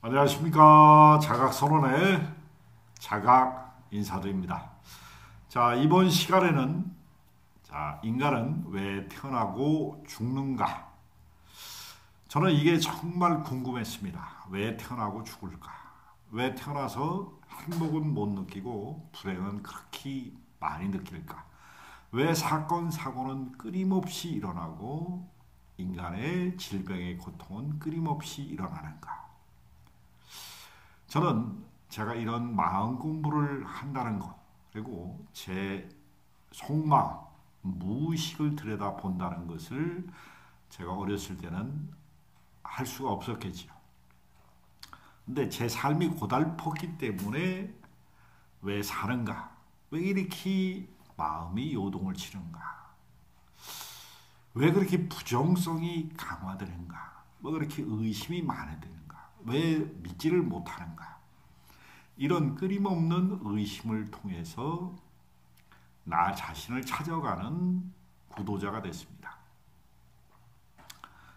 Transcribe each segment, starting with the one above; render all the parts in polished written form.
안녕하십니까. 자각선언의 자각 인사드립니다. 자, 이번 시간에는 인간은 왜 태어나고 죽는가? 저는 이게 정말 궁금했습니다. 왜 태어나고 죽을까? 왜 태어나서 행복은 못 느끼고 불행은 그렇게 많이 느낄까? 왜 사건, 사고는 끊임없이 일어나고 인간의 질병의 고통은 끊임없이 일어나는가? 저는 제가 이런 마음 공부를 한다는 것, 그리고 제 속마음, 무의식을 들여다본다는 것을 제가 어렸을 때는 할 수가 없었겠지요. 근데 제 삶이 고달팠기 때문에 왜 사는가? 왜 이렇게 마음이 요동을 치는가? 왜 그렇게 부정성이 강화되는가? 왜 그렇게 의심이 많아지는가? 왜 믿지를 못하는가? 이런 끊임없는 의심을 통해서 나 자신을 찾아가는 구도자가 됐습니다.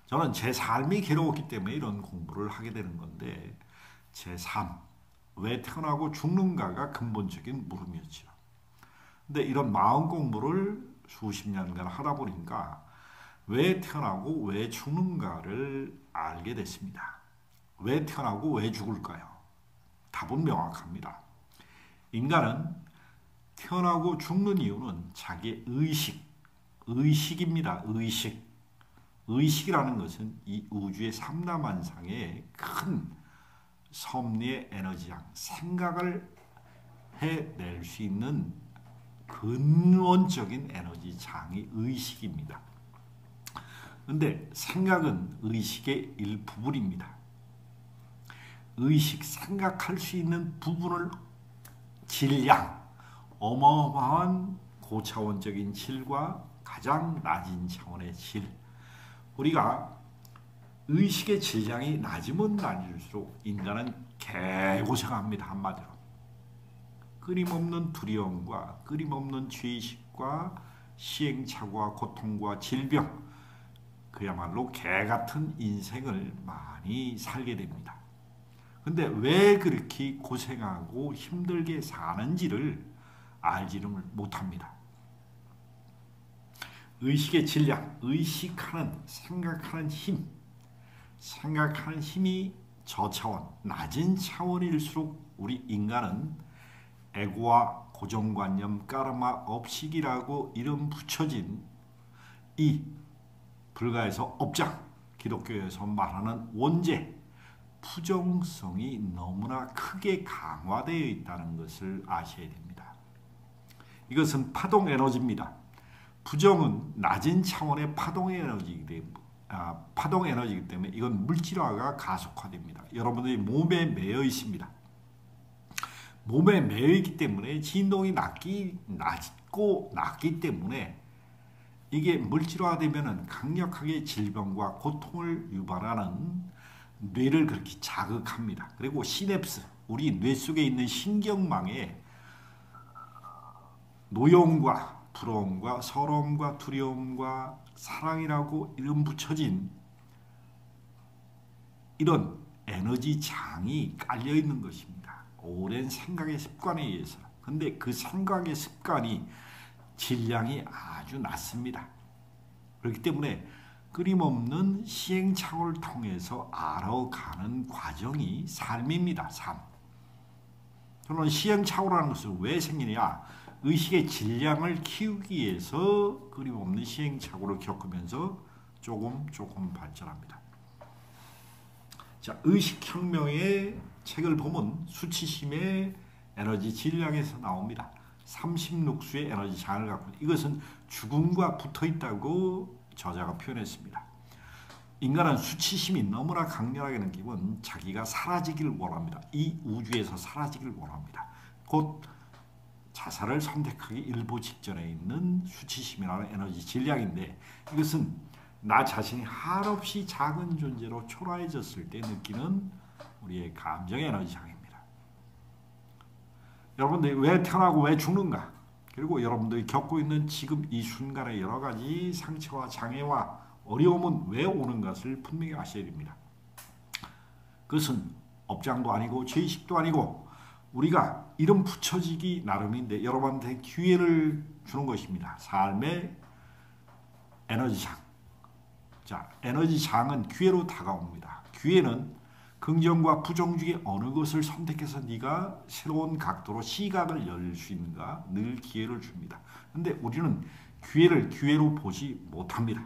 저는 제 삶이 괴로웠기 때문에 이런 공부를 하게 되는 건데, 제 삶, 왜 태어나고 죽는가가 근본적인 물음이었죠. 근데 이런 마음 공부를 수십 년간 하다 보니까 왜 태어나고 왜 죽는가를 알게 됐습니다. 왜 태어나고 왜 죽을까요? 답은 명확합니다. 인간은 태어나고 죽는 이유는 자기의 의식입니다. 의식이라는 것은 이 우주의 삼라만상의 큰 섭리의 에너지장, 생각을 해낼 수 있는 근원적인 에너지장이 의식입니다. 그런데 생각은 의식의 일부분입니다. 생각할 수 있는 부분을 질량, 어마어마한 고차원적인 질과 가장 낮은 차원의 질, 우리가 의식의 질량이 낮으면 낮을수록 인간은 개고생합니다. 한마디로 끊임없는 두려움과 끊임없는 죄의식과 시행착오와 고통과 질병, 그야말로 개같은 인생을 많이 살게 됩니다. 근데 왜 그렇게 고생하고 힘들게 사는지를 알지를 못합니다. 의식의 질량, 생각하는 힘이 저차원, 낮은 차원일수록 우리 인간은 에고와 고정관념, 까르마, 업식이라고 이름 붙여진 이 불가에서 업장, 기독교에서 말하는 원죄, 부정성이 너무나 크게 강화되어 있다는 것을 아셔야 됩니다. 이것은 파동 에너지입니다. 부정은 낮은 차원의 파동 에너지이기 때문에 이건 물질화가 가속화됩니다. 여러분들이 몸에 매여 있습니다. 몸에 매여 있기 때문에 진동이 낮기 때문에 이게 물질화되면 강력하게 질병과 고통을 유발하는 뇌를 그렇게 자극합니다. 그리고 시냅스, 우리 뇌 속에 있는 신경망에 노여움과 부러움과 서러움과 두려움과 사랑이라고 이름 붙여진 이런 에너지장이 깔려 있는 것입니다. 오랜 생각의 습관에 의해서. 근데 그 생각의 습관이 질량이 아주 낮습니다. 그렇기 때문에 끊임없는 시행착오를 통해서 알아가는 과정이 삶입니다. 삶. 저는 시행착오라는 것은 왜 생기냐? 의식의 질량을 키우기 위해서 끊임없는 시행착오를 겪으면서 조금 발전합니다. 자, 의식혁명의 책을 보면 수치심의 에너지 질량에서 나옵니다. 36수의 에너지 장을 갖고 있다. 이것은 죽음과 붙어있다고 저자가 표현했습니다. 인간은 수치심이 너무나 강렬하게 느끼면 자기가 사라지기를 원합니다. 이 우주에서 사라지기를 원합니다. 곧 자살을 선택하기 일보 직전에 있는 수치심이라는 에너지 질량인데, 이것은 나 자신이 한없이 작은 존재로 초라해졌을 때 느끼는 우리의 감정의 에너지 장입니다. 여러분들이 왜 태어나고 왜 죽는가? 그리고 여러분들이 겪고 있는 지금 이 순간의 여러 가지 상처와 장애와 어려움은 왜 오는 것을 분명히 아셔야 됩니다. 그것은 업장도 아니고 죄의식도 아니고 우리가 이름 붙여지기 나름인데 여러분한테 기회를 주는 것입니다. 삶의 에너지장. 자, 에너지장은 기회로 다가옵니다. 기회는 긍정과 부정 중에 어느 것을 선택해서 네가 새로운 각도로 시각을 열 수 있는가 늘 기회를 줍니다. 근데 우리는 기회를 기회로 보지 못합니다.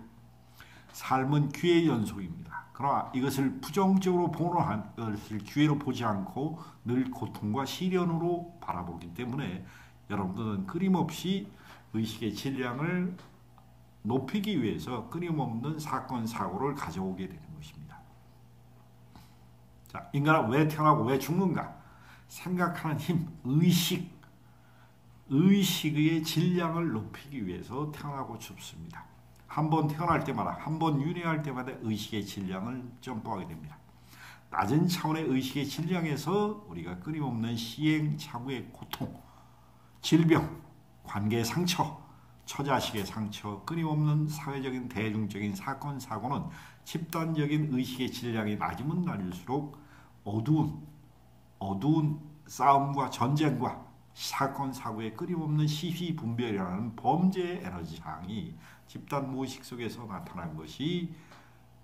삶은 기회의 연속입니다. 그러나 이것을 부정적으로 보는 것을 기회로 보지 않고 늘 고통과 시련으로 바라보기 때문에 여러분들은 끊임없이 의식의 질량을 높이기 위해서 끊임없는 사건, 사고를 가져오게 되는 것입니다. 자, 인간은 왜 태어나고 왜 죽는가? 생각하는 힘, 의식의 질량을 높이기 위해서 태어나고 죽습니다. 한 번 태어날 때마다, 한 번 윤회할 때마다 의식의 질량을 점프하게 됩니다. 낮은 차원의 의식의 질량에서 우리가 끊임없는 시행착오의 고통, 질병, 관계의 상처, 처자식의 상처, 끊임없는 사회적인 대중적인 사건, 사고는 집단적인 의식의 질량이 낮으면 낮을수록 어두운 싸움과 전쟁과 사건, 사고의 끊임없는 시시분별이라는 범죄의 에너지장이 집단 무의식 속에서 나타난 것이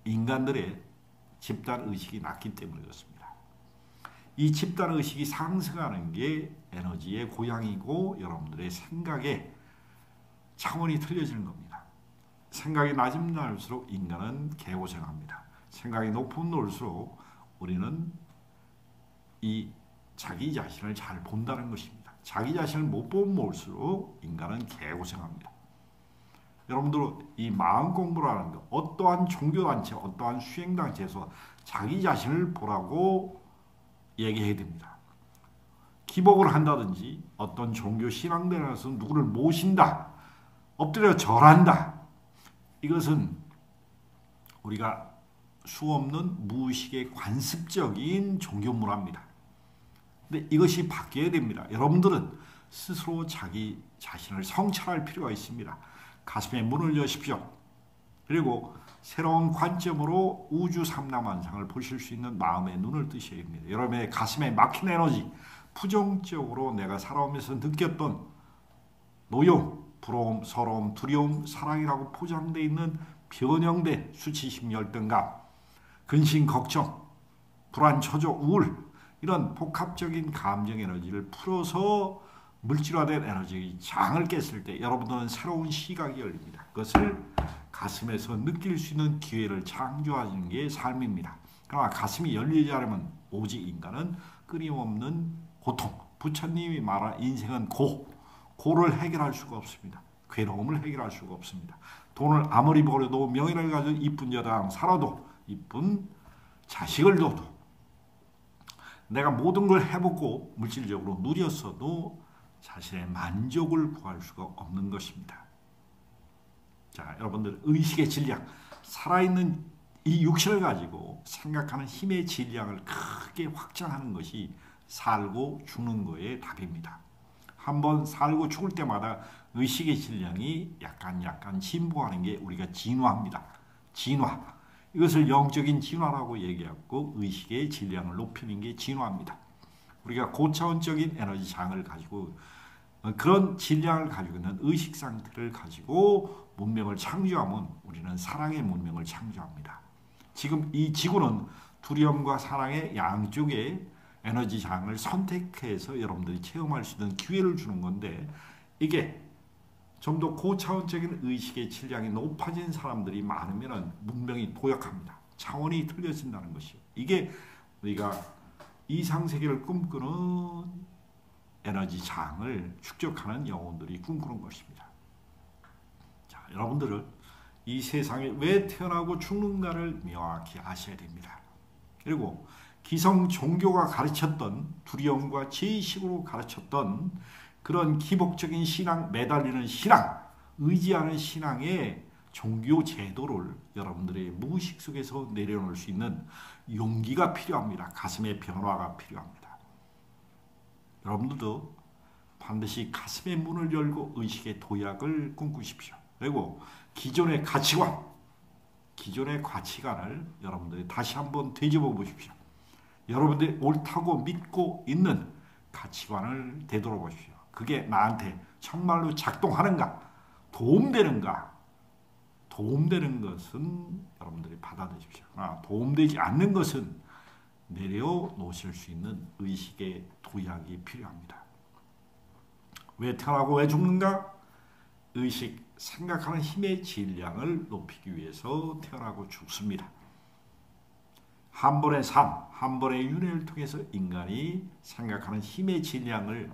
인간들의 집단 의식이 낮기 때문에 그렇습니다. 이 집단 의식이 상승하는 게 에너지의 고향이고 여러분들의 생각의 차원이 틀려지는 겁니다. 생각이 낮으면 낮을수록 인간은 개고생합니다. 생각이 높으면 높을수록 우리는 이 자기 자신을 잘 본다는 것입니다. 자기 자신을 못 보면 볼수록 인간은 개고생합니다. 여러분들 이 마음 공부라는 것, 어떠한 종교단체, 어떠한 수행단체에서 자기 자신을 보라고 얘기해야 됩니다. 기복을 한다든지 어떤 종교 신앙대에서 누구를 모신다, 엎드려 절한다. 이것은 우리가 수없는 무의식의 관습적인 종교 문화입니다. 근데 이것이 바뀌어야 됩니다. 여러분들은 스스로 자기 자신을 성찰할 필요가 있습니다. 가슴에 문을 여십시오. 그리고 새로운 관점으로 우주 삼라만상을 보실 수 있는 마음의 눈을 뜨셔야 합니다. 여러분의 가슴에 막힌 에너지, 부정적으로 내가 살아오면서 느꼈던 노여움, 부러움, 서러움, 두려움, 사랑이라고 포장되어 있는 변형된 수치심, 열등감, 근심, 걱정, 불안, 초조, 우울 이런 복합적인 감정 에너지를 풀어서 물질화된 에너지 장을 깼을 때 여러분들은 새로운 시각이 열립니다. 그것을 가슴에서 느낄 수 있는 기회를 창조하는 게 삶입니다. 그러나 가슴이 열리지 않으면 오직 인간은 끊임없는 고통, 부처님이 말한 인생은 고를 해결할 수가 없습니다. 괴로움을 해결할 수가 없습니다. 돈을 아무리 벌어도 명예를 가지고 이쁜 여당 살아도 이쁜 자식을 둬도 내가 모든 걸 해보고 물질적으로 누렸어도 자신의 만족을 구할 수가 없는 것입니다. 자, 여러분들 의식의 질량, 살아있는 이 육신을 가지고 생각하는 힘의 질량을 크게 확장하는 것이 살고 죽는 거의 답입니다. 한번 살고 죽을 때마다 의식의 질량이 약간 진보하는 게 우리가 진화입니다. 진화. 이것을 영적인 진화라고 얘기하고 의식의 질량을 높이는 게 진화입니다. 우리가 고차원적인 에너지 장을 가지고 그런 질량을 가지고 있는 의식 상태를 가지고 문명을 창조하면 우리는 사랑의 문명을 창조합니다. 지금 이 지구는 두려움과 사랑의 양쪽의 에너지 장을 선택해서 여러분들이 체험할 수 있는 기회를 주는 건데 이게 좀 더 고차원적인 의식의 질량이 높아진 사람들이 많으면 문명이 도약합니다. 차원이 틀려진다는 것이요. 이게 우리가 이상세계를 꿈꾸는 에너지 장을 축적하는 영혼들이 꿈꾸는 것입니다. 자, 여러분들은 이 세상에 왜 태어나고 죽는가를 명확히 아셔야 됩니다. 그리고 기성 종교가 가르쳤던 두려움과 죄의식으로 가르쳤던 그런 기복적인 신앙, 매달리는 신앙, 의지하는 신앙의 종교 제도를 여러분들의 무의식 속에서 내려놓을 수 있는 용기가 필요합니다. 가슴의 변화가 필요합니다. 여러분들도 반드시 가슴의 문을 열고 의식의 도약을 꿈꾸십시오. 그리고 기존의 가치관을 여러분들이 다시 한번 되짚어 보십시오. 여러분들이 옳다고 믿고 있는 가치관을 되돌아보십시오. 그게 나한테 정말로 작동하는가? 도움되는가? 도움되는 것은 여러분들이 받아들이십시오. 그러나 도움되지 않는 것은 내려놓으실 수 있는 의식의 도약이 필요합니다. 왜 태어나고 왜 죽는가? 의식, 생각하는 힘의 질량을 높이기 위해서 태어나고 죽습니다. 한 번의 삶, 한 번의 윤회를 통해서 인간이 생각하는 힘의 질량을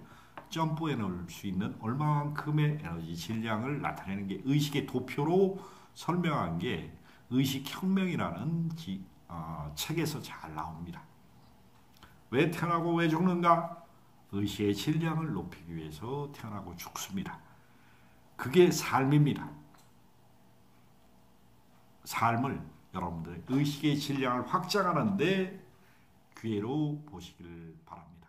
점프해 놓을 수 있는 얼마만큼의 에너지 질량을 나타내는 게 의식의 도표로 설명한 게 의식혁명이라는 책에서 잘 나옵니다. 왜 태어나고 왜 죽는가? 의식의 질량을 높이기 위해서 태어나고 죽습니다. 그게 삶입니다. 삶을 여러분들의 의식의 질량을 확장하는 데 기회로 보시길 바랍니다.